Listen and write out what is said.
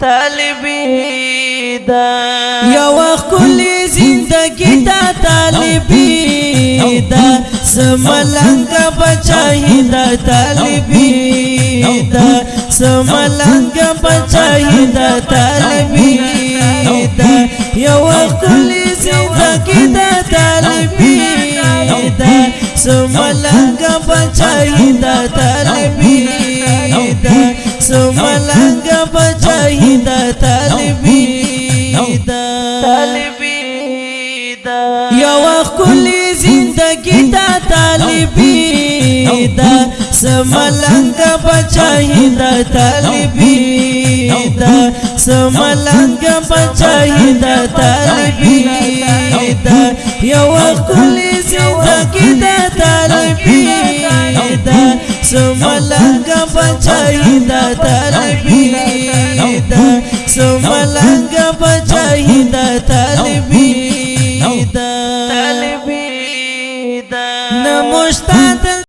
طالبی دا یو کلی زندگی دا طالبی دا سملنگ بچائی دا طالبی دا سملنگ بچائی دا طالبی دا یو کلی زندگی دا طالبی دا سملنگ بچائی دا طالبی دا سملنگ بچائی دا طالبی دا طالبی دا یو کلی زندگی دا طالبی دا سملنگ بچائی دا طالبی دا سملنگ بچائی دا طالبی دا یو کلی زندگی دا طالبی دا سملنگ بچائی دا طالبی دا سملنگ بچائی دا طالبی دا طالبی دا نمشتا